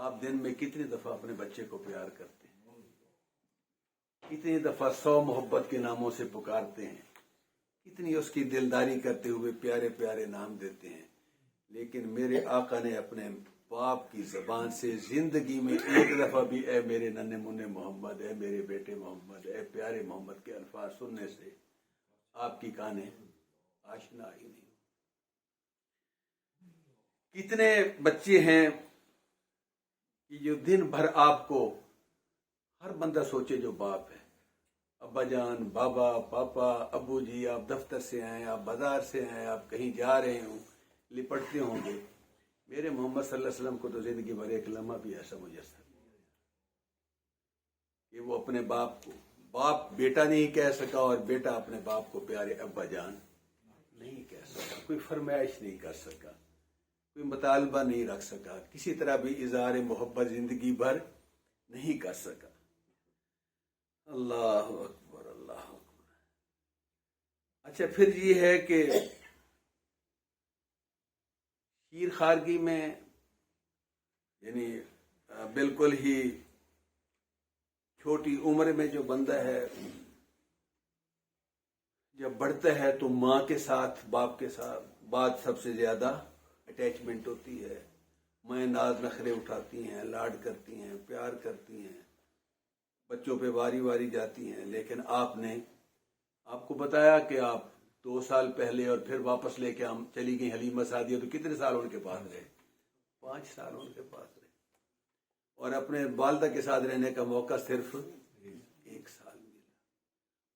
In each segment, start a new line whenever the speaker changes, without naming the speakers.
آپ دن میں کتنی دفعہ اپنے بچے کو پیار کرتے ہیں؟ کتنی دفعہ 100 محبت کے ناموں سے پکارتے ہیں؟ کتنی اس کی دلداری کرتے ہوئے پیارے پیارے نام دیتے ہیں؟ لیکن میرے آقا نے اپنے باپ کی زبان سے زندگی میں ایک دفعہ بھی اے میرے ننھے منھے محمد، اے میرے بیٹے محمد، اے پیارے محمد کے الفاظ سننے سے آپ کی کانیں آشنا ہی نہیں۔ کتنے بچے ہیں کہ جو دن بھر آپ کو، ہر بندہ سوچے جو باپ ہے، ابا جان، بابا، پاپا، ابو جی، آپ دفتر سے آئیں، آپ بازار سے آئیں، آپ کہیں جا رہے ہوں، لپٹتے ہوں گے۔ میرے محمد صلی اللہ علیہ وسلم کو تو زندگی بھر ایک لمحہ بھی ایسا میسر نہیں کہ وہ اپنے باپ کو باپ بیٹا نہیں کہہ سکا اور بیٹا اپنے باپ کو پیارے ابا جان نہیں کہہ سکا، کوئی فرمائش نہیں کر سکا، کوئی مطالبہ نہیں رکھ سکا، کسی طرح بھی اظہار محبت زندگی بھر نہیں کر سکا۔ اللہ اکبر، اللہ اکبر۔ اچھا، پھر یہ ہے کہ شیر خارگی میں یعنی بالکل ہی چھوٹی عمر میں جو بندہ ہے جب بڑھتا ہے تو ماں کے ساتھ، باپ کے ساتھ بات سب سے زیادہ اٹیچمنٹ ہوتی ہے، مائیں ناز نخرے اٹھاتی ہیں، لاڈ کرتی ہیں، پیار کرتی ہیں، بچوں پہ واری واری جاتی ہیں۔ لیکن آپ کو بتایا کہ آپ 2 سال پہلے اور پھر واپس لے کے ہم چلی گئی حلیمہ سعدیہ، تو کتنے سال ان کے پاس رہے؟ 5 سال ان کے پاس رہے، اور اپنے والدہ کے ساتھ رہنے کا موقع صرف 1 سال ملا،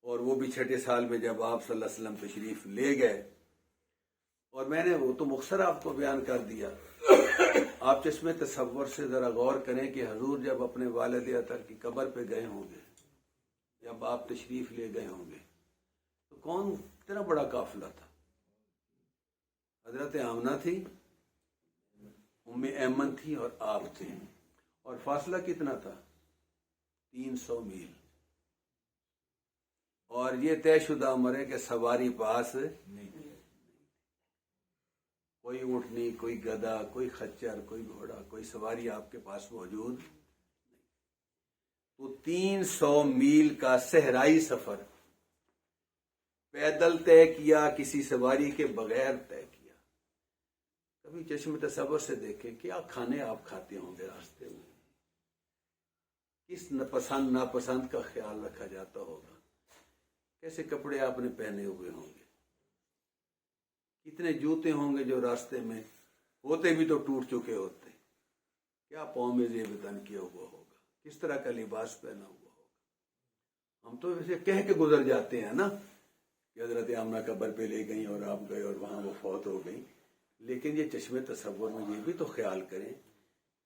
اور وہ بھی 6 سال میں جب آپ صلی اللہ علیہ وسلم تشریف لے گئے۔ اور میں نے وہ تو مختصر آپ کو بیان کر دیا، آپ چشمے تصور سے ذرا غور کریں کہ حضور جب اپنے والد اطہر کی قبر پہ گئے ہوں گے، جب آپ تشریف لے گئے ہوں گے، تو کون اتنا بڑا قافلہ تھا؟ حضرت آمنہ تھی، ام ایمن تھی، اور آپ تھے، اور فاصلہ کتنا تھا؟ 300 میل، اور یہ طے شدہ عمر ہے کہ سواری پاس نہیں، کوئی اونٹنی، کوئی گدھا، کوئی خچر، کوئی گھوڑا، کوئی سواری آپ کے پاس موجود نہیں۔ تو 300 میل کا صحرائی سفر پیدل طے کیا، کسی سواری کے بغیر طے کیا۔ کبھی چشم تصور سے دیکھیں کیا کھانے آپ کھاتے ہوں گے راستے میں، کس پسند ناپسند کا خیال رکھا جاتا ہوگا، کیسے کپڑے آپ نے پہنے ہوئے ہوں گے، کتنے جوتے ہوں گے جو راستے میں ہوتے بھی تو ٹوٹ چکے ہوتے، کیا پاؤں میں زیب تن کیا ہوا ہوگا، کس طرح کا لباس پہنا ہوا ہوگا۔ ہم تو ویسے کہہ کے گزر جاتے ہیں نا کہ حضرت آمنہ قبر پہ لے گئیں اور آپ گئے اور وہاں وہ فوت ہو گئیں، لیکن یہ چشم تصور میں یہ بھی تو خیال کریں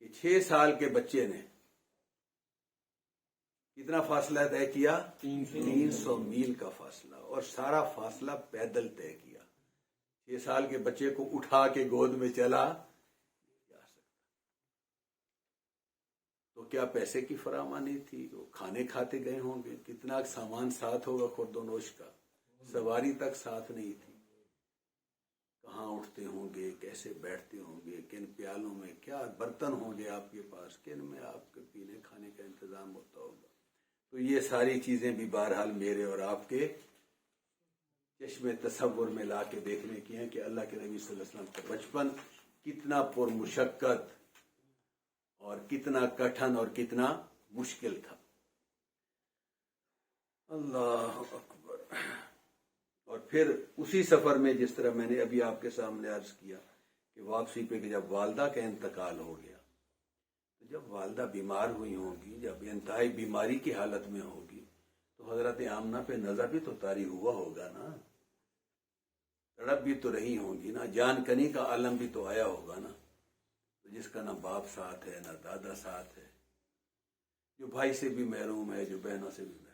کہ 6 سال کے بچے نے کتنا فاصلہ طے کیا؟ 300 میل کا فاصلہ، اور سارا فاصلہ پیدل طے کیا۔ 6 سال کے بچے کو اٹھا کے گود میں چلا جا سکتا، تو کیا پیسے کی فراوانی تھی؟ وہ کھانے کھاتے گئے ہوں گے، کتنا سامان ساتھ ہوگا خورد و نوش کا، سواری تک ساتھ نہیں تھی، کہاں اٹھتے ہوں گے، کیسے بیٹھتے ہوں گے، کن پیالوں میں کیا برتن ہوں گے آپ کے پاس، کن میں آپ کے پینے کھانے کا انتظام ہوتا ہوگا۔ تو یہ ساری چیزیں بھی بہرحال میرے اور آپ کے چشم تصور میں لا کے دیکھنے کی ہیں کہ اللہ کے نبی صلی اللہ علیہ وسلم کا بچپن کتنا پر مشقت اور کتنا کٹھن اور کتنا مشکل تھا۔ اللہ اکبر۔ اور پھر اسی سفر میں جس طرح میں نے ابھی آپ کے سامنے عرض کیا کہ واپسی پہ کہ جب والدہ کا انتقال ہو گیا، تو جب والدہ بیمار ہوئی ہوں گی، جب انتہائی بیماری کی حالت میں ہوگی، تو حضرت آمنہ پہ نظر بھی تو طاری ہوا ہوگا نا، تڑپ بھی تو رہی ہوں گی نا، جان کنی کا عالم بھی تو آیا ہوگا نا، تو جس کا نہ باپ ساتھ ہے، نہ دادا ساتھ ہے، جو بھائی سے بھی محروم ہے، جو بہنوں سے بھی محروم ہے۔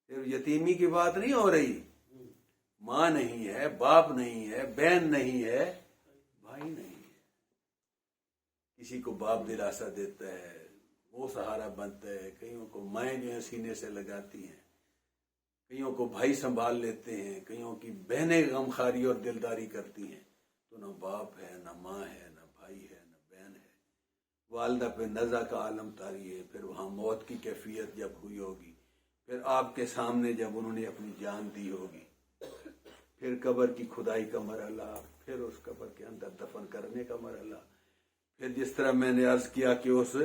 صرف یتیمی کی بات نہیں ہو رہی، ماں نہیں ہے، باپ نہیں ہے، بہن نہیں ہے، بھائی نہیں ہے، کسی کو باپ دلاسا دیتا ہے، وہ سہارا بنتا ہے، کئیوں کو مائیں جو ہیں سینے سے لگاتی ہیں، کئیوں کو بھائی سنبھال لیتے ہیں، کئیوں کی بہنیں غمخواری اور دلداری کرتی ہیں، تو نہ باپ ہے، نہ ماں ہے، نہ بھائی ہے، نہ بہن ہے، والدہ پہ نزع کا عالم طاری ہے، پھر وہاں موت کی کیفیت جب ہوئی ہوگی، پھر آپ کے سامنے جب انہوں نے اپنی جان دی ہوگی، پھر قبر کی کھدائی کا مرحلہ، پھر اس قبر کے اندر دفن کرنے کا مرحلہ، پھر جس طرح میں نے عرض کیا کہ اس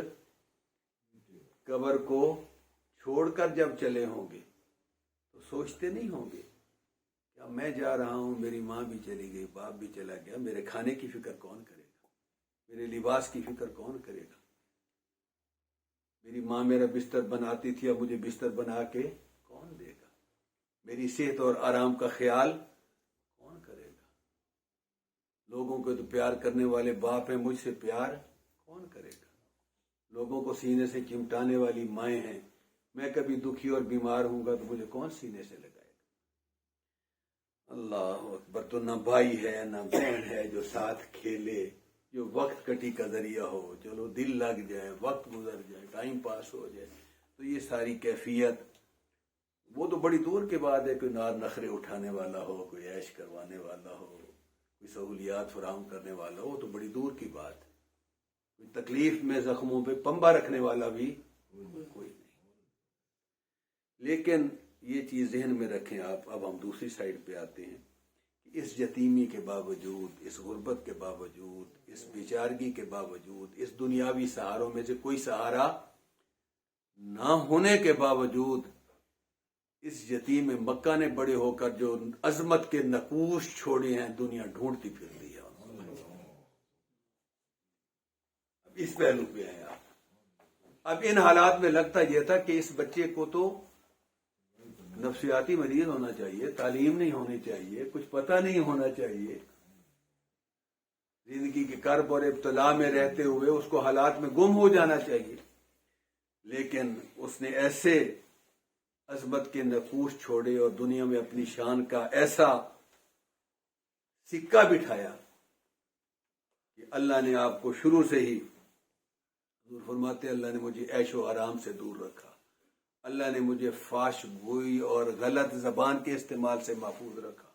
قبر کو چھوڑ کر جب چلے ہوں گے تو سوچتے نہیں ہوں گے کہ اب میں جا رہا ہوں، میری ماں بھی چلی گئی، باپ بھی چلا گیا، میرے کھانے کی فکر کون کرے گا، میرے لباس کی فکر کون کرے گا، میری ماں میرا بستر بناتی تھی، اب مجھے بستر بنا کے کون دے گا، میری صحت اور آرام کا خیال کون کرے گا، لوگوں کو تو پیار کرنے والے باپ ہیں، مجھ سے پیار کون کرے گا، لوگوں کو سینے سے چمٹانے والی مائیں ہیں، میں کبھی دکھی اور بیمار ہوں گا تو مجھے کون سینے سے لگائے گا۔ اللہ اکبر، تو نہ بھائی ہے نہ بہن ہے جو ساتھ کھیلے، جو وقت کٹی کا ذریعہ ہو، چلو دل لگ جائے، وقت گزر جائے، ٹائم پاس ہو جائے، تو یہ ساری کیفیت وہ تو بڑی دور کے بعد ہے۔ کوئی نار نخرے اٹھانے والا ہو، کوئی عیش کروانے والا ہو، کوئی سہولیات فراہم کرنے والا ہو، تو بڑی دور کی بات ہے۔ کوئی تکلیف میں زخموں پہ پنبہ رکھنے والا بھی کوئی نہیں۔ لیکن یہ چیز ذہن میں رکھیں آپ۔ اب ہم دوسری سائڈ پہ آتے ہیں کہ اس یتیمی کے باوجود، اس غربت کے باوجود، اس بیچارگی کے باوجود، اس دنیاوی سہاروں میں سے کوئی سہارا نہ ہونے کے باوجود، اس یتیم مکہ نے بڑے ہو کر جو عظمت کے نقوش چھوڑے ہیں، دنیا ڈھونڈتی پھر رہی ہے۔ اب اس پہلو پہ ہیں آپ۔ اب ان حالات میں لگتا یہ تھا کہ اس بچے کو تو نفسیاتی مریض ہونا چاہیے، تعلیم نہیں ہونی چاہیے، کچھ پتہ نہیں ہونا چاہیے، زندگی کے کرب اور ابتلا میں رہتے ہوئے اس کو حالات میں گم ہو جانا چاہیے، لیکن اس نے ایسے عظمت کے نقوش چھوڑے اور دنیا میں اپنی شان کا ایسا سکہ بٹھایا کہ اللہ نے آپ کو شروع سے ہی، حضور فرماتے اللہ نے مجھے عیش و آرام سے دور رکھا، اللہ نے مجھے فاش گوئی اور غلط زبان کے استعمال سے محفوظ رکھا،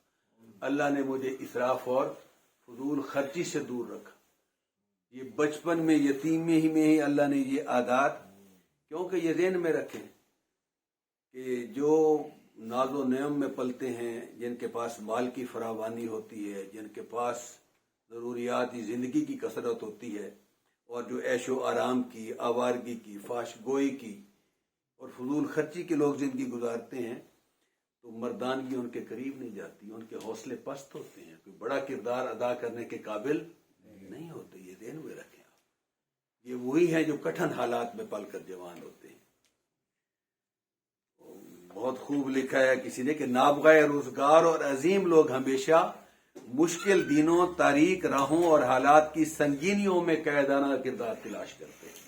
اللہ نے مجھے اسراف اور فضول خرچی سے دور رکھا۔ یہ بچپن میں یتیمی میں ہی اللہ نے یہ عادات، کیونکہ یہ ذہن میں رکھیں کہ جو ناز و نعم میں پلتے ہیں، جن کے پاس مال کی فراوانی ہوتی ہے، جن کے پاس ضروریات زندگی کی کثرت ہوتی ہے، اور جو عیش و آرام کی، آوارگی کی، فاش گوئی کی اور فضول خرچی کے لوگ زندگی گزارتے ہیں، تو مردانگی ان کے قریب نہیں جاتی، ان کے حوصلے پست ہوتے ہیں، کوئی بڑا کردار ادا کرنے کے قابل نہیں ہوتے۔ یہ ذہن میں رکھیں آپ۔ یہ وہی ہیں جو کٹھن حالات میں پل کر جوان ہوتے ہیں۔ بہت خوب لکھا ہے کسی نے کہ نابغہ روزگار اور عظیم لوگ ہمیشہ مشکل دنوں، تاریک راہوں اور حالات کی سنگینیوں میں قائدانہ کردار تلاش کرتے ہیں۔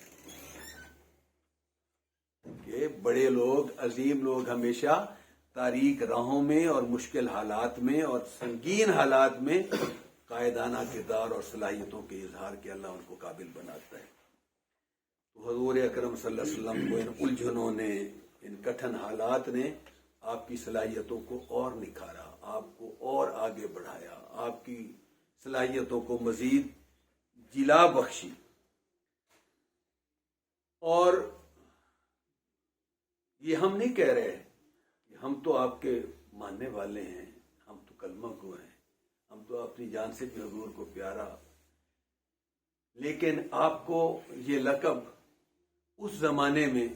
کہ بڑے لوگ، عظیم لوگ ہمیشہ تاریک راہوں میں اور مشکل حالات میں اور سنگین حالات میں قائدانہ کردار اور صلاحیتوں کے اظہار کے اللہ ان کو قابل بناتا ہے۔ تو حضور اکرم صلی اللہ علیہ وسلم کو ان الجھنوں نے، ان کٹھن حالات نے آپ کی صلاحیتوں کو اور نکھارا، آپ کو اور آگے بڑھایا، آپ کی صلاحیتوں کو مزید جلا بخشی۔ اور یہ ہم نہیں کہہ رہے کہ ہم تو آپ کے ماننے والے ہیں، ہم تو کلمہ گو ہیں، ہم تو اپنی جان سے بھی حضور کو پیارا، لیکن آپ کو یہ لقب اس زمانے میں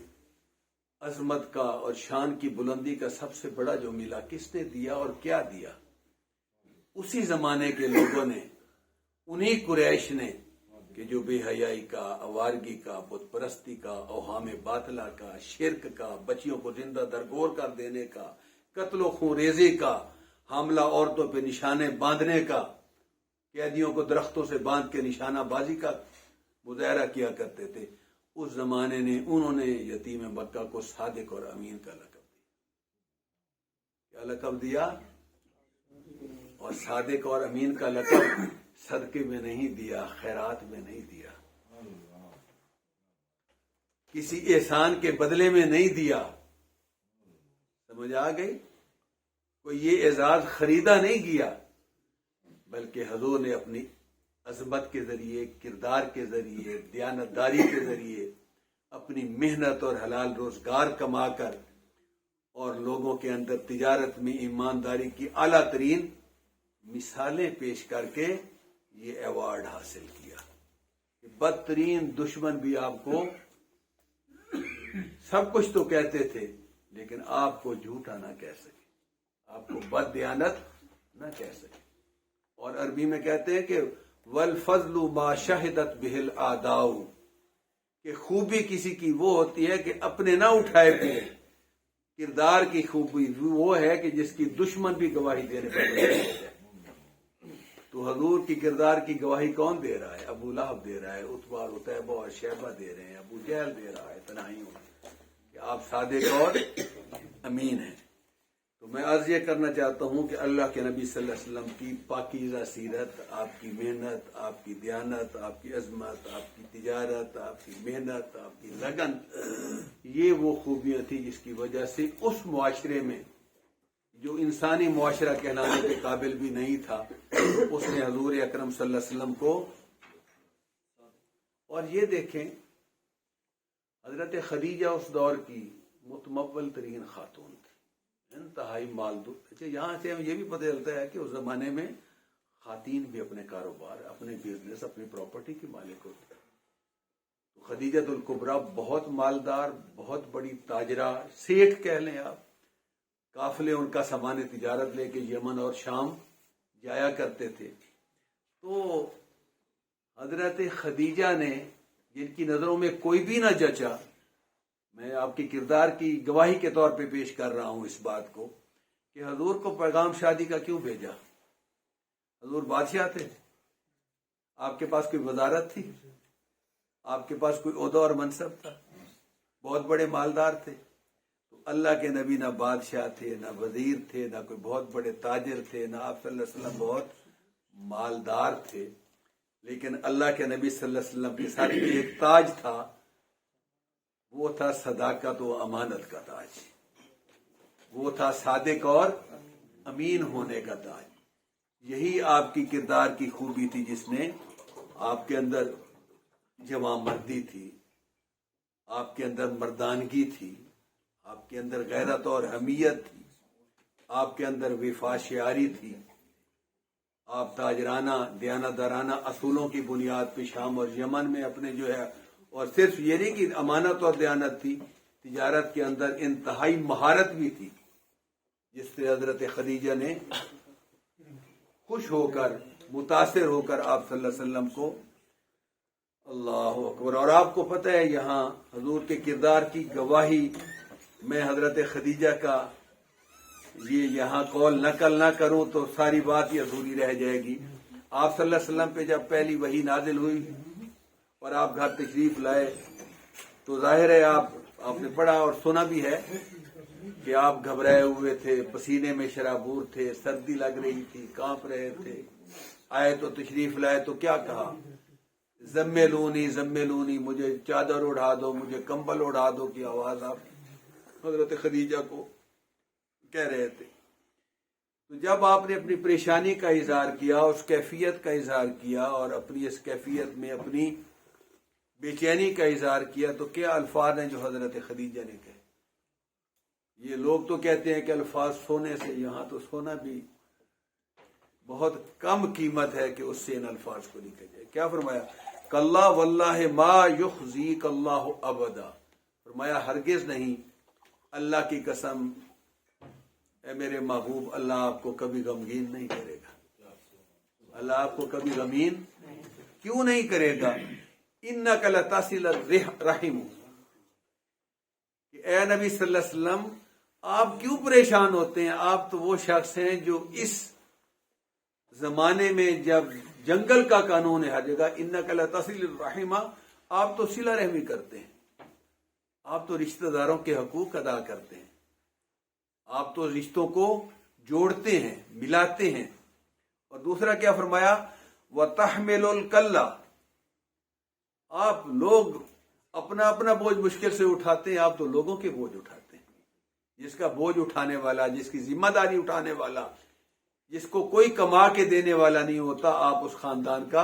عظمت کا اور شان کی بلندی کا سب سے بڑا جو ملا، کس نے دیا اور کیا دیا؟ اسی زمانے کے لوگوں نے، انہی قریش نے، کہ جو بے حیائی کا، آوارگی کا، بت پرستی کا، اوہام باطلہ کا، شرک کا، بچیوں کو زندہ درگور کر دینے کا، قتل و خون ریزی کا، حاملہ عورتوں پہ نشانے باندھنے کا، قیدیوں کو درختوں سے باندھ کے نشانہ بازی کا مظاہرہ کیا کرتے تھے، اس زمانے نے انہوں نے یتیم مکہ کو صادق اور امین کا لقب دیا۔ کیا لقب دیا؟ اور صادق اور امین کا لقب صدقے میں نہیں دیا، خیرات میں نہیں دیا، کسی احسان کے بدلے میں نہیں دیا۔ سمجھ آ گئی؟ کوئی یہ اعزاز خریدا نہیں گیا، بلکہ حضور نے اپنی عظمت کے ذریعے، کردار کے ذریعے، دیانتداری کے ذریعے اپنی محنت اور حلال روزگار کما کر اور لوگوں کے اندر تجارت میں ایمانداری کی اعلیٰ ترین مثالیں پیش کر کے یہ ایوارڈ حاصل کیا. بدترین دشمن بھی آپ کو سب کچھ تو کہتے تھے لیکن آپ کو جھوٹا نہ کہہ سکے، آپ کو بد دیانت نہ کہہ سکے. اور عربی میں کہتے ہیں کہ والفضل ما شہدت بہ الاعداء، کہ خوبی کسی کی وہ ہوتی ہے کہ اپنے نہ اٹھائے پھرے. کردار کی خوبی وہ ہے کہ جس کی دشمن بھی گواہی دینے پر. تو حضور کی کردار کی گواہی کون دے رہا ہے؟ ابو لہب دے رہا ہے، عتبہ اور عتیبہ اور شیبہ دے رہے ہیں، ابو جہل دے رہا ہے تنہائیوں میں کہ آپ صادق اور امین ہیں. تو میں عرض یہ کرنا چاہتا ہوں کہ اللہ کے نبی صلی اللہ علیہ وسلم کی پاکیزہ سیرت، آپ کی محنت، آپ کی دیانت، آپ کی عظمت، آپ کی تجارت، آپ کی محنت، آپ کی لگن، یہ وہ خوبیاں تھیں جس کی وجہ سے اس معاشرے میں جو انسانی معاشرہ کہلانے کے قابل بھی نہیں تھا، اس نے حضور اکرم صلی اللہ علیہ وسلم کو. اور یہ دیکھیں حضرت خدیجہ اس دور کی متمول ترین خاتون تھی، انتہائی مالدار. اچھا، یہاں سے ہمیں یہ بھی پتہ چلتا ہے کہ اس زمانے میں خواتین بھی اپنے کاروبار، اپنے بزنس، اپنی پراپرٹی کی مالک ہوتی. تو خدیجہ الکبریٰ بہت مالدار، بہت بڑی تاجرہ، سیٹھ کہہ لیں آپ. قافلے ان کا سامان تجارت لے کے یمن اور شام جایا کرتے تھے. تو حضرت خدیجہ نے، جن کی نظروں میں کوئی بھی نہ جچا، میں آپ کی کردار کی گواہی کے طور پہ پیش کر رہا ہوں اس بات کو، کہ حضور کو پیغام شادی کا کیوں بھیجا؟ حضور بادشاہ تھے، آپ کے پاس کوئی وزارت تھی، آپ کے پاس کوئی عہدہ اور منصب تھا، بہت بڑے مالدار تھے. اللہ کے نبی نہ بادشاہ تھے، نہ وزیر تھے، نہ کوئی بہت بڑے تاجر تھے، نہ آپ صلی اللہ علیہ وسلم بہت مالدار تھے. لیکن اللہ کے نبی صلی اللہ علیہ وسلم کے ساتھ ایک تاج تھا، وہ تھا صداقت و امانت کا تاج، وہ تھا صادق اور امین ہونے کا تاج. یہی آپ کی کردار کی خوبی تھی جس نے آپ کے اندر جواں مردی تھی، آپ کے اندر مردانگی تھی، آپ کے اندر غیرت اور حمیت تھی، آپ کے اندر وفا شعاری تھی. آپ تاجرانہ دیانتدارانہ اصولوں کی بنیاد پہ شام اور یمن میں اپنے جو ہے، اور صرف یہ نہیں کہ امانت اور دیانت تھی، تجارت کے اندر انتہائی مہارت بھی تھی، جس سے حضرت خدیجہ نے خوش ہو کر، متاثر ہو کر آپ صلی اللہ علیہ وسلم کو. اللہ اکبر. اور آپ کو پتہ ہے یہاں حضور کے کردار کی گواہی میں حضرت خدیجہ کا یہ یہاں قول نقل نہ کروں تو ساری بات ہی ادھوری رہ جائے گی. آپ صلی اللہ علیہ وسلم پہ جب پہلی وحی نازل ہوئی اور آپ گھر تشریف لائے تو ظاہر ہے آپ نے پڑھا اور سنا بھی ہے کہ آپ گھبرائے ہوئے تھے، پسینے میں شرابور تھے، سردی لگ رہی تھی، کانپ رہے تھے. آئے تو تشریف لائے تو کیا کہا؟ زملونی زملونی، مجھے چادر اڑا دو، مجھے کمبل اڑا دو کی آواز آپ حضرت خدیجہ کو کہہ رہے تھے. تو جب آپ نے اپنی پریشانی کا اظہار کیا، اس کیفیت کا اظہار کیا اور اپنی اس کیفیت میں اپنی بے چینی کا اظہار کیا، تو کیا الفاظ ہیں جو حضرت خدیجہ نے کہے؟ یہ لوگ تو کہتے ہیں کہ الفاظ سونے سے، یہاں تو سونا بھی بہت کم قیمت ہے کہ اس سے ان الفاظ کو لکھا جائے. کیا فرمایا؟ کاللہ واللہ ما یخزیک اللہ ابدا. فرمایا ہرگز نہیں، اللہ کی قسم اے میرے محبوب، اللہ آپ کو کبھی غمگین نہیں کرے گا. اللہ آپ کو کبھی غمگین کیوں نہیں کرے گا؟ انک لتصل الرحم، کہ اے نبی صلی اللہ علیہ وسلم آپ کیوں پریشان ہوتے ہیں؟ آپ تو وہ شخص ہیں جو اس زمانے میں جب جنگل کا قانون ہے ہر جگہ، انک لتصل الرحم، آپ تو صلہ رحمی کرتے ہیں، آپ تو رشتہ داروں کے حقوق ادا کرتے ہیں، آپ تو رشتوں کو جوڑتے ہیں، ملاتے ہیں. اور دوسرا کیا فرمایا؟ وَتَحْمِلُ الْكَلَّ، آپ لوگ اپنا اپنا بوجھ مشکل سے اٹھاتے ہیں، آپ تو لوگوں کے بوجھ اٹھاتے ہیں. جس کا بوجھ اٹھانے والا، جس کی ذمہ داری اٹھانے والا، جس کو کوئی کما کے دینے والا نہیں ہوتا، آپ اس خاندان کا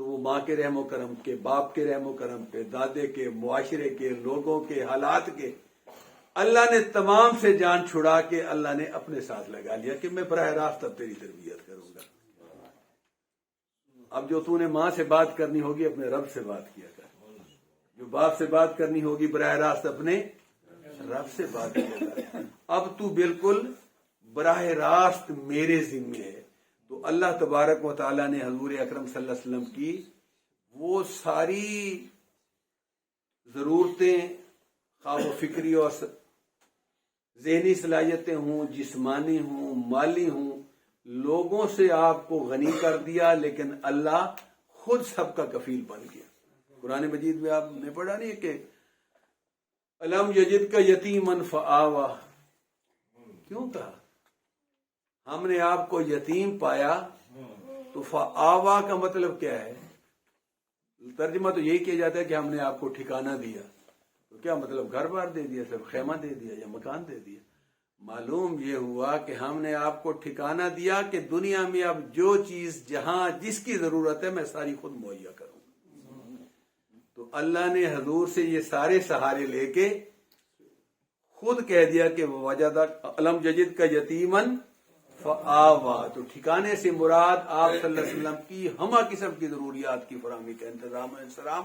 تو وہ ماں کے رحم و کرم کے، باپ کے رحم و کرم پہ، دادے کے، معاشرے کے، لوگوں کے، حالات کے، اللہ نے تمام سے جان چھڑا کے اللہ نے اپنے ساتھ لگا لیا کہ میں براہ راست اب تیری تربیت کروں گا۔ اب جو تو نے ماں سے بات کرنی ہوگی اپنے رب سے بات کیا کر، جو باپ سے بات کرنی ہوگی براہ راست اپنے رب سے بات کیا کر۔ اب تو بالکل براہ راست میرے ذمے ہے۔ تو اللہ تبارک و تعالیٰ نے حضور اکرم صلی اللہ علیہ وسلم کی وہ ساری ضرورتیں، خواہ و فکری اور ذہنی صلاحیتیں ہوں، جسمانی ہوں، مالی ہوں، لوگوں سے آپ کو غنی کر دیا، لیکن اللہ خود سب کا کفیل بن گیا۔ قرآن مجید میں آپ نے پڑھا نہیں کہ الم یجد کا یتیمن فآوا، کیوں کہا؟ ہم نے آپ کو یتیم پایا، تو فآوا کا مطلب کیا ہے؟ ترجمہ تو یہی کیا جاتا ہے کہ ہم نے آپ کو ٹھکانہ دیا۔ تو کیا مطلب گھر بار دے دیا، صرف خیمہ دے دیا یا مکان دے دیا؟ معلوم یہ ہوا کہ ہم نے آپ کو ٹھکانہ دیا کہ دنیا میں اب جو چیز جہاں جس کی ضرورت ہے میں ساری خود مہیا کروں۔ تو اللہ نے حضور سے یہ سارے سہارے لے کے خود کہہ دیا کہ وجدہ الم یجد کا یتیمن فآوا، تو ٹھکانے سے مراد آپ صلی اللہ علیہ وسلم کی ہمہ قسم کی ضروریات کی فراہمی کا انتظام و انصرام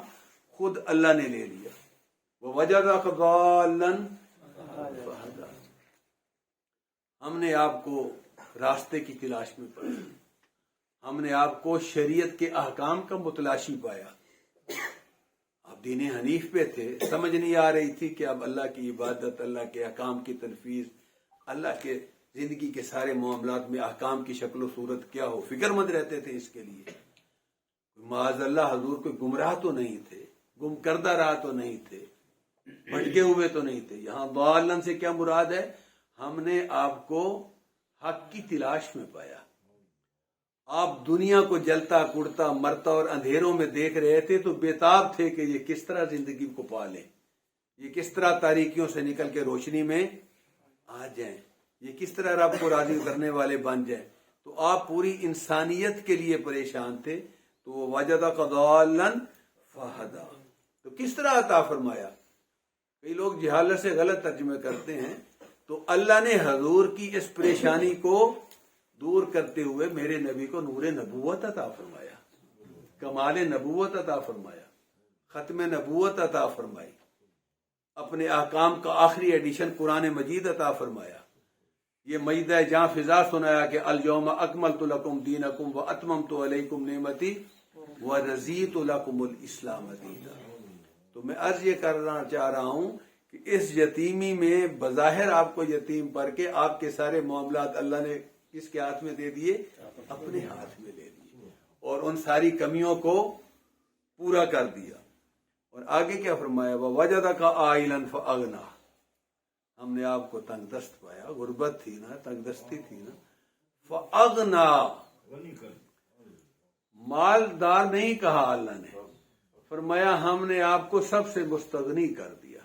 خود اللہ نے لے لیا۔ وَوَجَدَكَ ضَالًّا فَهَدَىٰ، ہم نے آپ کو راستے کی تلاش میں پایا، ہم نے آپ کو شریعت کے احکام کا متلاشی پایا۔ آپ دین حنیف پہ تھے، سمجھ نہیں آ رہی تھی کہ اب اللہ کی عبادت، اللہ کے احکام کی تنفیذ، اللہ کے زندگی کے سارے معاملات میں احکام کی شکل و صورت کیا ہو، فکر مند رہتے تھے اس کے لیے۔ معاذ اللہ حضور کوئی گمراہ تو نہیں تھے، گم کردہ راہ تو نہیں تھے، بھٹکے ہوئے تو نہیں تھے۔ یہاں ضالن سے کیا مراد ہے؟ ہم نے آپ کو حق کی تلاش میں پایا۔ آپ دنیا کو جلتا کڑتا مرتا اور اندھیروں میں دیکھ رہے تھے تو بےتاب تھے کہ یہ کس طرح زندگی کو پالیں، یہ کس طرح تاریکیوں سے نکل کے روشنی میں آ جائیں، یہ کس طرح رب کو راضی کرنے والے بن جائیں۔ تو آپ پوری انسانیت کے لیے پریشان تھے۔ تو وہ وجدک ضالا فہدی، تو کس طرح عطا فرمایا؟ کئی لوگ جہالت سے غلط ترجمے کرتے ہیں۔ تو اللہ نے حضور کی اس پریشانی کو دور کرتے ہوئے میرے نبی کو نور نبوت عطا فرمایا، کمال نبوت عطا فرمایا، ختم نبوت عطا فرمائی، اپنے احکام کا آخری ایڈیشن قرآن مجید عطا فرمایا، یہ مجدہ جاں فضا سنایا کہ الیوم اکملت لکم دینکم واتممت علیکم نعمتی ورضیت لکم الاسلام دینا۔ تو میں عرض یہ کرنا چاہ رہا ہوں کہ اس یتیمی میں بظاہر آپ کو یتیم پر کے آپ کے سارے معاملات اللہ نے کس کے ہاتھ میں دے دیے؟ اپنے ہاتھ میں دے دیے، اور ان ساری کمیوں کو پورا کر دیا۔ اور آگے کیا فرمایا؟ وَوَجَدَكَ عَائِلًا فَأَغْنَىٰ، ہم نے آپ کو تنگ دست پایا، غربت تھی نا، تنگ دستی تھی نا، فَأَغْنَىٰ، مالدار نہیں کہا اللہ نے، فرمایا ہم نے آپ کو سب سے مستغنی کر دیا،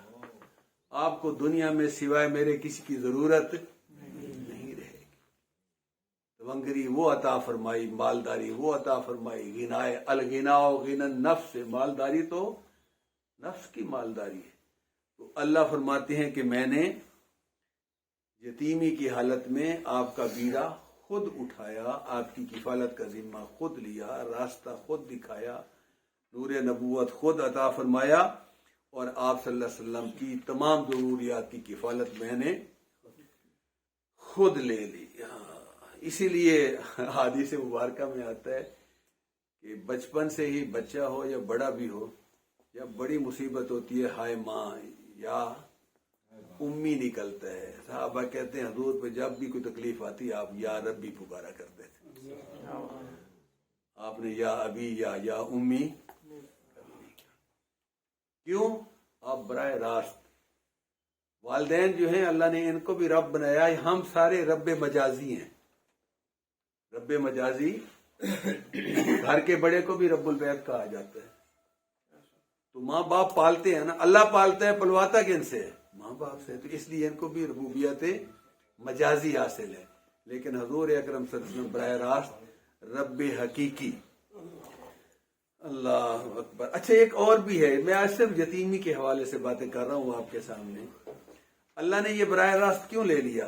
آپ کو دنیا میں سوائے میرے کسی کی ضرورت نہیں رہے گی۔ تونگری وہ عطا فرمائی، مالداری وہ عطا فرمائی، غنائے الغناء غنى النفس، مالداری تو نفس کی مالداری ہے۔ تو اللہ فرماتے ہیں کہ میں نے یتیمی کی حالت میں آپ کا بیڑا خود اٹھایا، آپ کی کفالت کا ذمہ خود لیا، راستہ خود دکھایا، نور نبوت خود عطا فرمایا، اور آپ صلی اللہ علیہ وسلم کی تمام ضروریات کی کفالت میں نے خود لے لی۔ اسی لیے حدیث مبارکہ میں آتا ہے کہ بچپن سے ہی بچہ ہو یا بڑا بھی ہو، یا بڑی مصیبت ہوتی ہے ہائے ماں یا امی نکلتا ہے۔ صحابہ کہتے ہیں حضور پہ جب بھی کوئی تکلیف آتی آپ یا ربی پکارا کرتے تھے، آپ نے یا ابی یا امی، کیوں؟ آپ براہ راست والدین جو ہیں اللہ نے ان کو بھی رب بنایا، ہم سارے رب مجازی ہیں، رب مجازی، گھر کے بڑے کو بھی رب البیت کہا جاتا ہے۔ تو ماں باپ پالتے ہیں نا، اللہ پالتا ہے، پلواتا کن سے ہے؟ ماں باپ سے، تو اس لیے ان کو بھی ربوبیت مجازی حاصل ہے۔ لیکن حضور اکرم صلی اللہ علیہ وسلم براہ راست رب حقیقی۔ اللہ اکبر. اچھا ایک اور بھی ہے، میں آج صرف یتیمی کے حوالے سے باتیں کر رہا ہوں آپ کے سامنے. اللہ نے یہ براہ راست کیوں لے لیا؟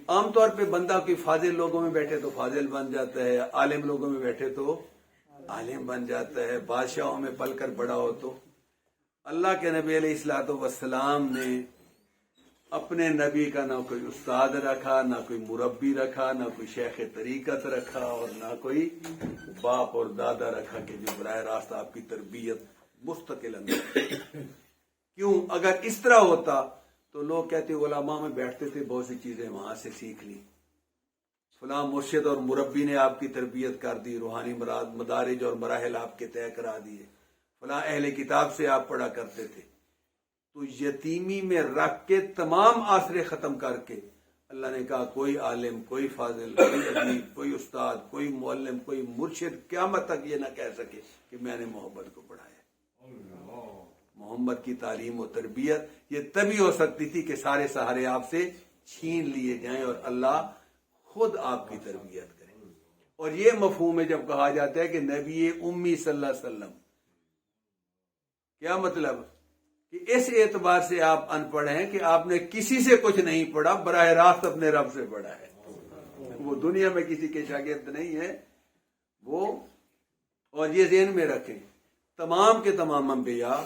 عام طور پہ بندہ کوئی فاضل لوگوں میں بیٹھے تو فاضل بن جاتا ہے، عالم لوگوں میں بیٹھے تو عالم بن جاتا ہے، بادشاہوں میں پل کر بڑا ہو تو. اللہ کے نبی علیہ الصلوۃ والسلام نے اپنے نبی کا نہ کوئی استاد رکھا، نہ کوئی مربی رکھا، نہ کوئی شیخ طریقت رکھا، اور نہ کوئی باپ اور دادا رکھا کہ جو براہ راست آپ کی تربیت مستقل اندر. کیوں؟ اگر اس طرح ہوتا تو لوگ کہتے علماء میں بیٹھتے تھے، بہت سی چیزیں وہاں سے سیکھ لی، فلاں مرشد اور مربی نے آپ کی تربیت کر دی، روحانی مدارج اور مراحل آپ کے طے کرا دیے، فلاں اہل کتاب سے آپ پڑھا کرتے تھے. تو یتیمی میں رکھ کے تمام آسرے ختم کر کے اللہ نے کہا کوئی عالم، کوئی فاضل، کوئی ادیب، کوئی استاد، کوئی معلم، کوئی مرشد قیامت تک یہ نہ کہہ سکے کہ میں نے محمد کو پڑھایا. محمد کی تعلیم و تربیت یہ تبھی ہو سکتی تھی کہ سارے سہارے آپ سے چھین لیے جائیں اور اللہ خود آپ کی تربیت کرے. اور یہ مفہوم ہے جب کہا جاتا ہے کہ نبی امی صلی اللہ علیہ وسلم، کیا مطلب؟ کہ اس اعتبار سے آپ ان پڑھ ہیں کہ آپ نے کسی سے کچھ نہیں پڑھا، براہ راست اپنے رب سے پڑھا ہے. وہ دنیا میں کسی کے شاگرد نہیں ہے وہ. اور یہ ذہن میں رکھیں، تمام کے تمام انبیاء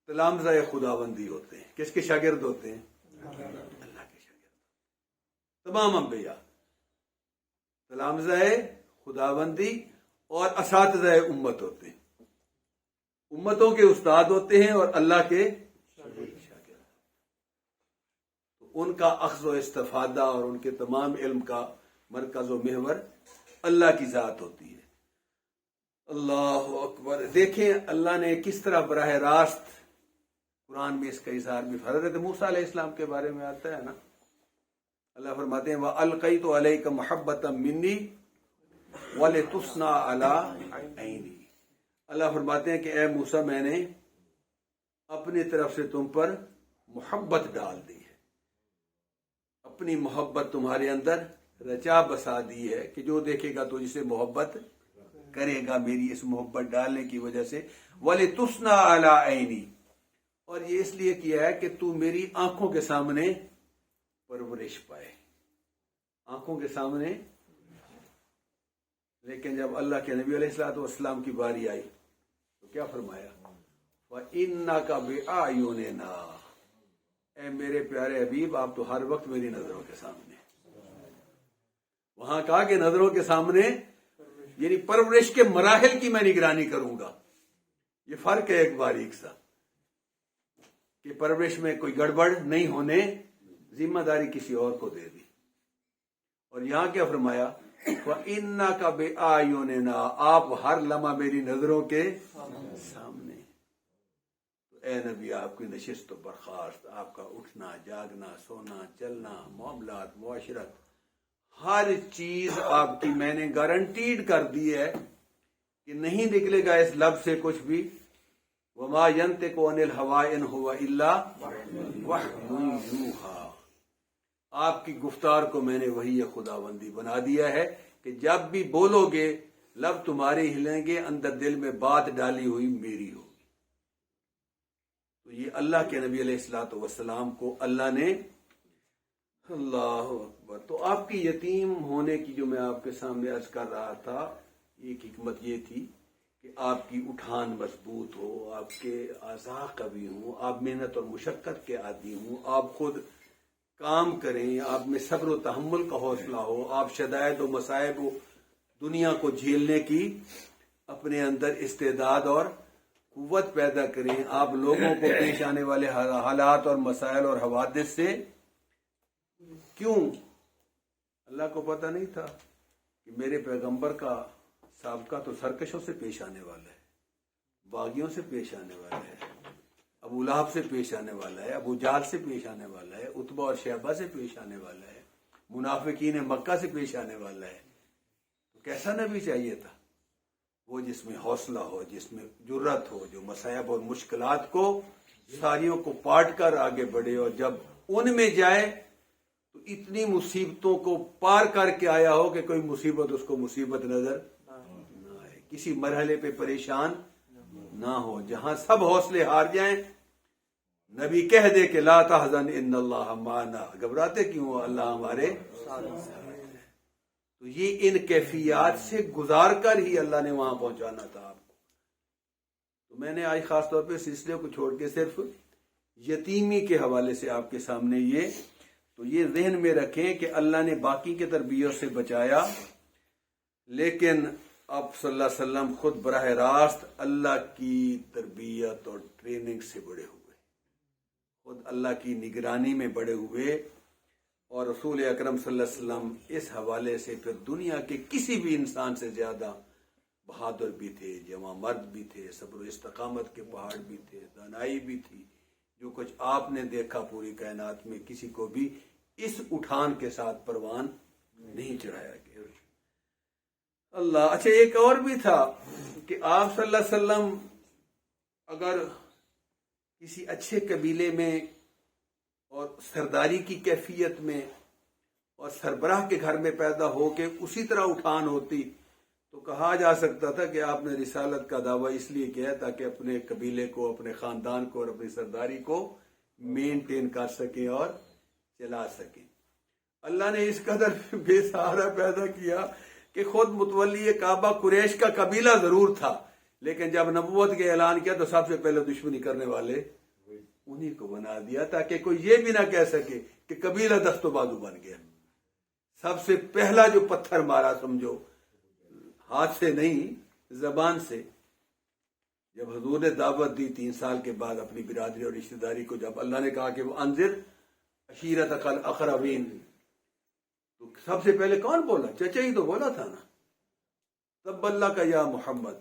تلامذہ خداوندی ہوتے ہیں. کس کے شاگرد ہوتے ہیں؟ اللہ کے شاگرد. تمام انبیاء تلامذہ خداوندی اور اساتذہ امت ہوتے ہیں، امتوں کے استاد ہوتے ہیں اور اللہ کے شاگرد. ان کا اخذ و استفادہ اور ان کے تمام علم کا مرکز و محور اللہ کی ذات ہوتی ہے. اللہ اکبر. دیکھیں اللہ نے کس طرح براہ راست قرآن میں اس کا اظہار بھی. حضرت موسیٰ علیہ السلام کے بارے میں آتا ہے نا، اللہ فرماتے ہیں وَأَلْقَيْتُ عَلَيْكَ مَحَبَّةً مِّنِّي وَلِتُصْنَعَ عَلَىٰ عَيْنِي. اللہ فرماتے ہیں کہ اے موسیٰ میں نے اپنی طرف سے تم پر محبت ڈال دی ہے، اپنی محبت تمہارے اندر رچا بسا دی ہے کہ جو دیکھے گا تو جسے محبت کرے گا میری اس محبت ڈالنے کی وجہ سے. وَلِتُصْنَعَ عَلَىٰ عَيْنِي. اور یہ اس لیے کیا ہے کہ تو میری آنکھوں کے سامنے پرورش پائے، آنکھوں کے سامنے. لیکن جب اللہ کے نبی علیہ الصلوۃ والسلام کی باری آئی تو کیا فرمایا؟ وَإِنَّكَ بِأَعْيُنِنَا. اے میرے پیارے حبیب آپ تو ہر وقت میری نظروں کے سامنے. وہاں کہا کہ نظروں کے سامنے یعنی پرورش کے مراحل کی میں نگرانی کروں گا. یہ فرق ہے ایک باریک سا کہ پرورش میں کوئی گڑبڑ نہیں ہونے، ذمہ داری کسی اور کو دے دی. اور یہاں کیا فرمایا؟ وَإِنَّكَ بِأَعْيُنِنَا. آپ ہر لمحہ میری نظروں کے سامنے. تو اے نبی آپ کی نشست و برخاست، آپ کا اٹھنا جاگنا، سونا چلنا، معاملات، معاشرت، ہر چیز آپ کی میں نے گارنٹیڈ کر دی ہے کہ نہیں نکلے گا اس لفظ سے کچھ بھی. وَمَا يَنطِقُ عَنِ الْهَوَىٰ إِنْ هُوَ إِلَّا وَحْيٌ يُوحَىٰ. آپ کی گفتار کو میں نے وحی خداوندی بنا دیا ہے کہ جب بھی بولو گے لب تمہارے ہلیں گے، اندر دل میں بات ڈالی ہوئی میری ہوگی. تو یہ اللہ کے نبی علیہ الصلوۃ والسلام کو اللہ نے. اللہ اکبر. تو آپ کی یتیم ہونے کی جو میں آپ کے سامنے عرض کر رہا تھا، ایک حکمت یہ تھی کہ آپ کی اٹھان مضبوط ہو، آپ کے اعضاء قوی ہوں، آپ محنت اور مشقت کے عادی ہوں، آپ خود کام کریں، آپ میں صبر و تحمل کا حوصلہ ہو، آپ شدائد و مصائب و دنیا کو جھیلنے کی اپنے اندر استعداد اور قوت پیدا کریں، آپ لوگوں کو پیش آنے والے حالات اور مسائل اور حوادث سے. کیوں؟ اللہ کو پتہ نہیں تھا کہ میرے پیغمبر کا سابقہ تو سرکشوں سے پیش آنے والا ہے، باغیوں سے پیش آنے والا ہے، ابو لہب سے پیش آنے والا ہے، ابو جہل سے پیش آنے والا ہے، عتبہ اور شیبہ سے پیش آنے والا ہے، منافقین مکہ سے پیش آنے والا ہے. تو کیسا نبی چاہیے تھا؟ وہ جس میں حوصلہ ہو، جس میں جرت ہو، جو مصائب اور مشکلات کو ساریوں کو پاٹ کر آگے بڑھے، اور جب ان میں جائے تو اتنی مصیبتوں کو پار کر کے آیا ہو کہ کوئی مصیبت اس کو مصیبت نظر نہ آئے. کسی مرحلے پہ پریشان نہ ہو، جہاں سب حوصلے ہار جائیں نبی کہہ دے کہ لا تحزن ان اللہ معنا، گھبراتے کیوں ہو، اللہ ہمارے ساتھ ہے۔ تو یہ ان کیفیات سے گزار کر ہی اللہ نے وہاں پہنچانا تھا آپ کو۔ تو میں نے آج خاص طور پہ سلسلے کو چھوڑ کے صرف یتیمی کے حوالے سے آپ کے سامنے یہ ذہن میں رکھیں کہ اللہ نے باقی کے تربیت سے بچایا، لیکن آپ صلی اللہ علیہ وسلم خود براہ راست اللہ کی تربیت اور ٹریننگ سے بڑے ہوئے، خود اللہ کی نگرانی میں بڑے ہوئے، اور رسول اکرم صلی اللہ علیہ وسلم اس حوالے سے پھر دنیا کے کسی بھی انسان سے زیادہ بہادر بھی تھے، جواں مرد بھی تھے، صبر و استقامت کے پہاڑ بھی تھے، دانائی بھی تھی۔ جو کچھ آپ نے دیکھا پوری کائنات میں کسی کو بھی اس اٹھان کے ساتھ پروان نہیں چڑھایا گیا۔ اللہ، اچھا ایک اور بھی تھا کہ آپ صلی اللہ علیہ وسلم اگر کسی اچھے قبیلے میں اور سرداری کی کیفیت میں اور سربراہ کے گھر میں پیدا ہو کے اسی طرح اٹھان ہوتی تو کہا جا سکتا تھا کہ آپ نے رسالت کا دعویٰ اس لیے کیا تاکہ اپنے قبیلے کو، اپنے خاندان کو اور اپنی سرداری کو مینٹین کر سکیں اور چلا سکیں۔ اللہ نے اس قدر بے سہارا پیدا کیا کہ خود متولی کعبہ قریش کا قبیلہ ضرور تھا، لیکن جب نبوت کے اعلان کیا تو سب سے پہلے دشمنی کرنے والے انہی کو بنا دیا، تاکہ کوئی یہ بھی نہ کہہ سکے کہ قبیلہ دست و بازو بن گیا۔ سب سے پہلا جو پتھر مارا، سمجھو ہاتھ سے نہیں زبان سے، جب حضور نے دعوت دی 3 سال کے بعد اپنی برادری اور رشتہ داری کو، جب اللہ نے کہا کہ وہ انذر عشیرتک الاقربین، تو سب سے پہلے کون بولا؟ چچا ہی تو بولا تھا نا، تب اللہ کا یا محمد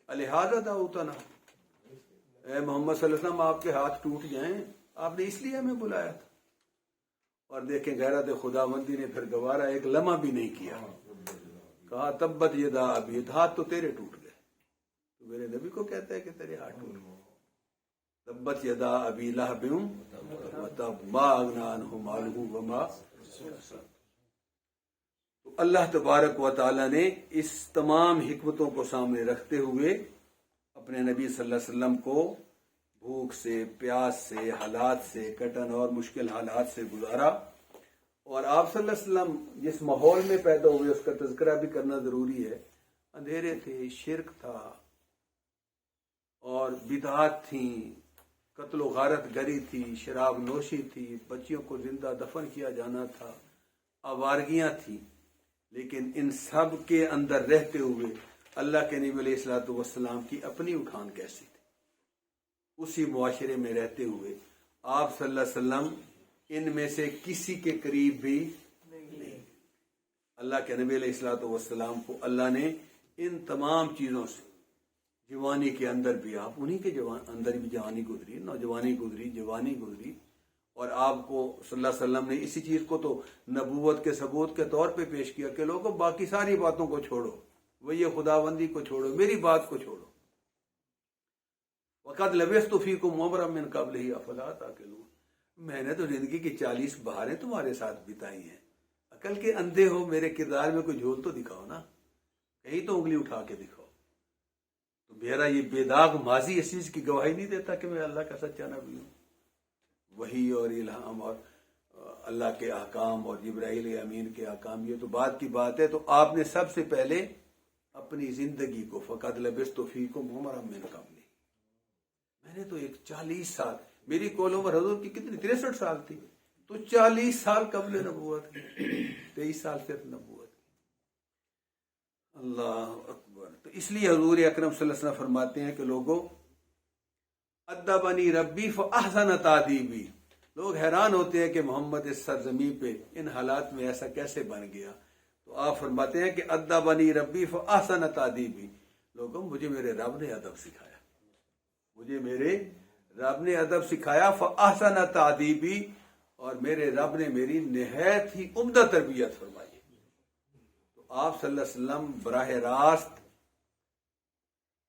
الہذا دعوتنا، اے محمد صلی اللہ علیہ وسلم آپ کے ہاتھ ٹوٹ جائیں، آپ نے اس لیے ہمیں بلایا تھا۔ اور دیکھیں غیرت خداوندی نے پھر گوارا ایک لمحہ بھی نہیں کیا، کہا تبت یدا ابی، ہاتھ تو تیرے ٹوٹ گئے، تو میرے نبی کو کہتا ہے کہ تیرے ہاتھ ٹوٹ گئے، تبت یدا ابی لہب وتب ما اغنی عنہ مالہ وما کسب۔ تو اللہ تبارک و تعالی نے اس تمام حکمتوں کو سامنے رکھتے ہوئے اپنے نبی صلی اللہ علیہ وسلم کو بھوک سے، پیاس سے، حالات سے، کٹن اور مشکل حالات سے گزارا۔ اور آپ صلی اللہ علیہ وسلم جس ماحول میں پیدا ہوئے اس کا تذکرہ بھی کرنا ضروری ہے۔ اندھیرے تھے، شرک تھا اور بدعات تھیں، قتل و غارت گری تھی، شراب نوشی تھی، بچیوں کو زندہ دفن کیا جانا تھا، آوارگیاں تھیں، لیکن ان سب کے اندر رہتے ہوئے اللہ کے نبی علیہ الصلوۃ والسلام کی اپنی اٹھان کیسی تھی۔ اسی معاشرے میں رہتے ہوئے آپ صلی اللہ علیہ وسلم ان میں سے کسی کے قریب بھی نہیں۔ اللہ کے نبی علیہ الصلوۃ والسلام کو اللہ نے ان تمام چیزوں سے، جوانی کے اندر بھی آپ انہی کے اندر بھی جوانی گزری، نوجوانی گزری، جوانی گزری، اور آپ کو صلی اللہ علیہ وسلم نے اسی چیز کو تو نبوت کے ثبوت کے طور پہ پیش کیا کہ لوگوں باقی ساری باتوں کو چھوڑو، وہی خداوندی کو چھوڑو، میری بات کو چھوڑو۔ وَقَدْ لَبِثْتُ فِيكُمْ عُمْرًا مِّن قَبْلِهِ أَفَلَا تَعْقِلُونَ، میں نے تو زندگی کی 40 بہاریں تمہارے ساتھ بتائی ہیں، عقل کے اندھے ہو، میرے کردار میں کوئی جھول تو دکھاؤ نا، کہیں تو انگلی اٹھا کے دکھاؤ۔ تو میرا یہ بے داغ ماضی اس چیز کی گواہی نہیں دیتا کہ میں اللہ کا سچا نبی ہوں۔ وحی اور الہام اور اللہ کے احکام اور جبرائیل امین کے احکام یہ تو بعد کی بات ہے۔ تو آپ نے سب سے پہلے اپنی زندگی کو فقط لبثت فیکم عمرا من قبل، میں نے تو ایک 40 سال، میری کول عمر حضور کی کتنی 63 سال تھی، تو 40 سال قبل نبوت کی، 23 سال صرف نبوت کی۔ اللہ اکبر۔ تو اس لیے حضور اکرم صلی اللہ علیہ وسلم فرماتے ہیں کہ لوگوں ادبنی ربی فاحسن تادیبی، لوگ حیران ہوتے ہیں کہ محمد اس سرزمین پہ ان حالات میں ایسا کیسے بن گیا، تو آپ فرماتے ہیں کہ ادبنی ربی فاحسن تادیبی، لوگوں مجھے میرے رب نے ادب سکھایا، مجھے میرے رب نے ادب سکھایا، فاحسن تادیبی، اور میرے رب نے میری نہایت ہی عمدہ تربیت فرمائی۔ تو آپ صلی اللہ علیہ وسلم براہ راست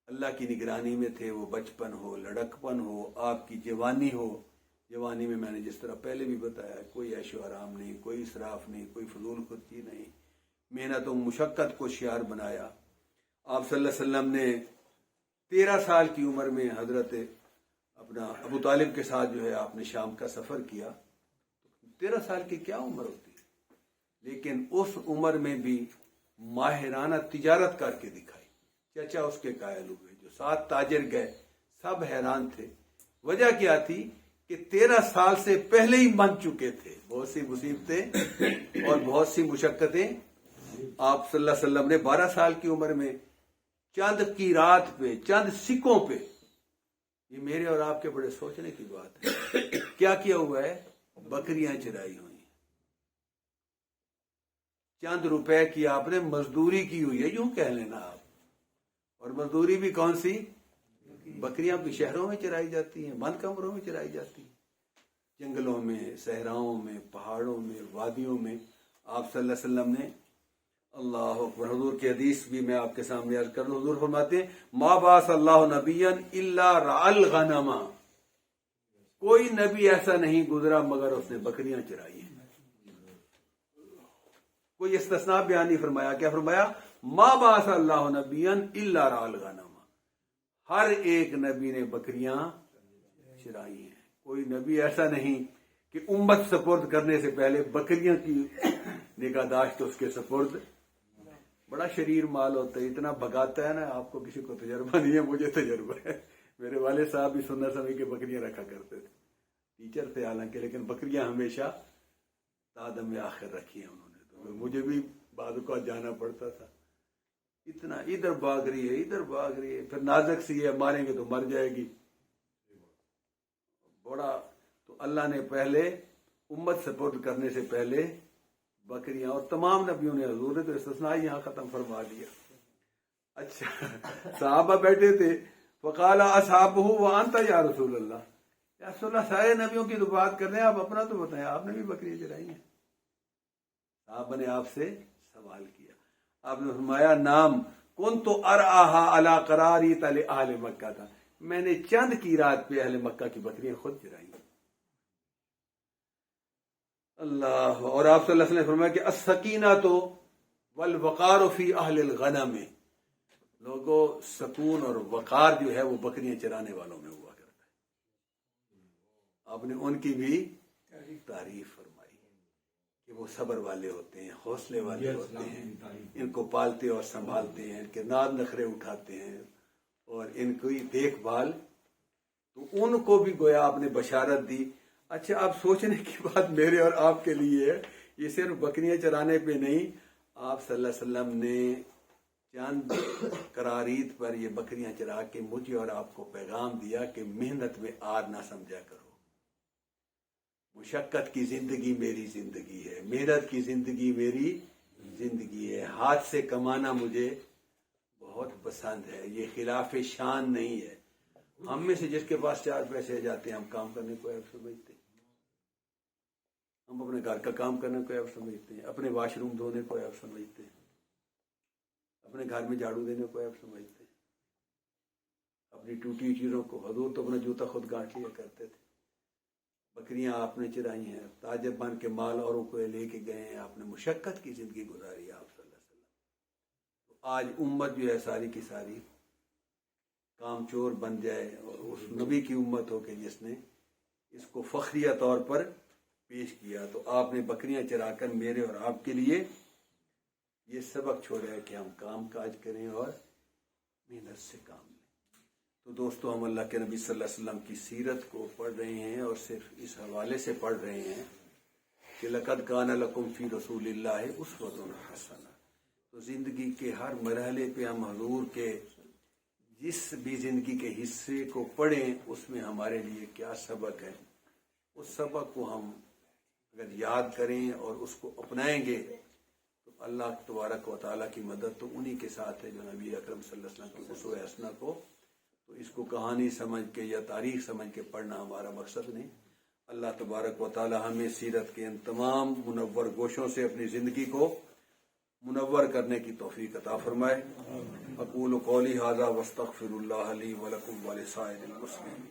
اللہ کی نگرانی میں تھے، وہ بچپن ہو، لڑکپن ہو، آپ کی جوانی ہو۔ جوانی میں نے جس طرح پہلے بھی بتایا، کوئی عیش و آرام نہیں، کوئی اسراف نہیں، کوئی فضول خرچی نہیں، محنت و مشقت کو شعار بنایا۔ آپ صلی اللہ علیہ وسلم نے 13 سال کی عمر میں حضرت اپنا ابو طالب کے ساتھ جو ہے آپ نے شام کا سفر کیا. 13 سال کی کیا عمر ہوتی ہے، لیکن اس عمر میں بھی ماہرانہ تجارت کر کے دکھائی. چچا اس کے قائل ہوئے، جو 7 تاجر گئے سب حیران تھے. وجہ کیا تھی کہ 13 سال سے پہلے ہی بن چکے تھے. بہت سی مصیبتیں اور بہت سی مشقتیں. آپ صلی اللہ علیہ وسلم نے 12 سال کی عمر میں چند کی رات پہ، چند سکوں پہ، یہ میرے اور آپ کے بڑے سوچنے کی بات ہے، کیا کیا ہوا ہے؟ بکریاں چرائی ہوئی. چند روپے کی آپ نے مزدوری کی ہوئی ہے، یوں کہہ لینا آپ. اور مزدوری بھی کون سی؟ بکریاں بھی شہروں میں چرائی جاتی ہیں، بند کمروں میں چرائی جاتی ہیں، جنگلوں میں، صحراؤں میں، پہاڑوں میں، وادیوں میں. آپ صلی اللہ علیہ وسلم نے، اللہ اکبر، حضور کی حدیث بھی میں آپ کے سامنے عرض کر لوں. حضور فرماتے ہیں ما بعث اللہ نبیا الا رعى الغنم، کوئی نبی ایسا نہیں گزرا مگر اس نے بکریاں چرائی ہیں. کوئی استثناء بیان نہیں فرمایا. کیا فرمایا؟ ما بعث اللہ نبیا الا رعى الغنم، ہر ایک نبی نے بکریاں چرائی ہیں. کوئی نبی ایسا نہیں کہ امت سپرد کرنے سے پہلے بکریاں کی نگہداشت اس کے سپرد. بڑا شریر مال ہوتا ہے، اتنا بھگاتا ہے نا. آپ کو کسی کو تجربہ نہیں ہے، مجھے تجربہ ہے. میرے والد صاحب بھی سننا سمجھ کے بکریاں رکھا کرتے تھے، ٹیچر تھے حالانکہ، لیکن بکریاں ہمیشہ تادم میں آخر رکھی ہیں انہوں نے. تو مجھے بھی بعض اوقات جانا پڑتا تھا. اتنا ادھر بھاگ رہی ہے، ادھر بھاگ رہی ہے، پھر نازک سی ہے، ماریں گے تو مر جائے گی. بڑا تو اللہ نے پہلے امت سپرد کرنے سے پہلے بکریاں، اور تمام نبیوں نے، حضور نے تو استثناء یہاں ختم فرما دیا. اچھا، صحابہ بیٹھے تھے، فقال اصحابہ وانت یا رسول اللہ، یا رسول اللہ سارے نبیوں کی تو بات کر رہے ہیں، آپ اپنا تو بتائیں، آپ نے بھی بکریاں چرائی ہیں. صحابہ نے آپ سے سوال کیا. آپ نے فرمایا نام کنت ارعاها علی قراریط لأہل مکہ تھا، میں نے چند کی رات پہ اہل مکہ کی بکریاں خود چرائی. اللہ. اور آپ صلی اللہ علیہ وسلم نے فرمایا کہ السکینۃ والوقار فی اہل الغنم، لوگوں سکون اور وقار جو ہے وہ بکریاں چرانے والوں میں ہوا کرتا ہے. آپ نے ان کی بھی تعریف فرمائی کہ وہ صبر والے ہوتے ہیں، حوصلے والے ہوتے ہیں، ان کو پالتے اور سنبھالتے ہیں، ان کے ناد نخرے اٹھاتے ہیں اور ان کی دیکھ بھال. تو ان کو بھی گویا آپ نے بشارت دی. اچھا، آپ سوچنے کی بات میرے اور آپ کے لیے ہے، یہ صرف بکریاں چرانے پہ نہیں، آپ صلی اللہ علیہ وسلم نے چند قراریط پر یہ بکریاں چرا کے مجھے اور آپ کو پیغام دیا کہ محنت میں آر نہ سمجھا کرو. مشقت کی زندگی میری زندگی ہے، محنت کی زندگی میری زندگی ہے. ہاتھ سے کمانا مجھے بہت پسند ہے، یہ خلاف شان نہیں ہے. ہم میں سے جس کے پاس 4 پیسے جاتے ہیں، ہم کام کرنے کو عیب سمجھتے ہیں، ہم اپنے گھر کا کام کرنے کو عیب سمجھتے ہیں، اپنے واش روم دھونے کو عیب سمجھتے ہیں، اپنے گھر میں جھاڑو دینے کو عیب سمجھتے ہیں، اپنی ٹوٹی چیزوں کو. حضور تو اپنا جوتا خود گانٹ لیا کرتے تھے. بکریاں آپ نے چرائی ہیں، تاجر بن کے مال اوروں کو لے کے گئے ہیں، آپ نے مشقت کی زندگی گزاری آپ صلی اللہ علیہ وسلم. تو آج امت جو ہے ساری کی ساری کام چور بن جائے اور اس نبی کی امت ہو کہ جس نے اس کو فخریہ طور پر پیش کیا. تو آپ نے بکریاں چرا کر میرے اور آپ کے لیے یہ سبق چھوڑا ہے کہ ہم کام کاج کریں اور محنت سے کام لیں. تو دوستو، ہم اللہ کے نبی صلی اللہ علیہ وسلم کی سیرت کو پڑھ رہے ہیں اور صرف اس حوالے سے پڑھ رہے ہیں کہ لقد کان لکم فی رسول اللہ اسوۃ حسنہ. تو زندگی کے ہر مرحلے پہ ہم حضور کے جس بھی زندگی کے حصے کو پڑھیں، اس میں ہمارے لیے کیا سبق ہے، اس سبق کو ہم اگر یاد کریں اور اس کو اپنائیں گے تو اللہ تبارک و تعالیٰ کی مدد تو انہی کے ساتھ ہے جو نبی اکرم صلی اللہ علیہ وسلم کی اسوہ حسنہ کو، تو اس کو کہانی سمجھ کے یا تاریخ سمجھ کے پڑھنا ہمارا مقصد نہیں. اللہ تبارک و تعالیٰ ہمیں سیرت کے ان تمام منور گوشوں سے اپنی زندگی کو منور کرنے کی توفیق عطا فرمائے. اقول قولی ھذا واستغفر اللہ لی ولکم ولسائر المسلمین.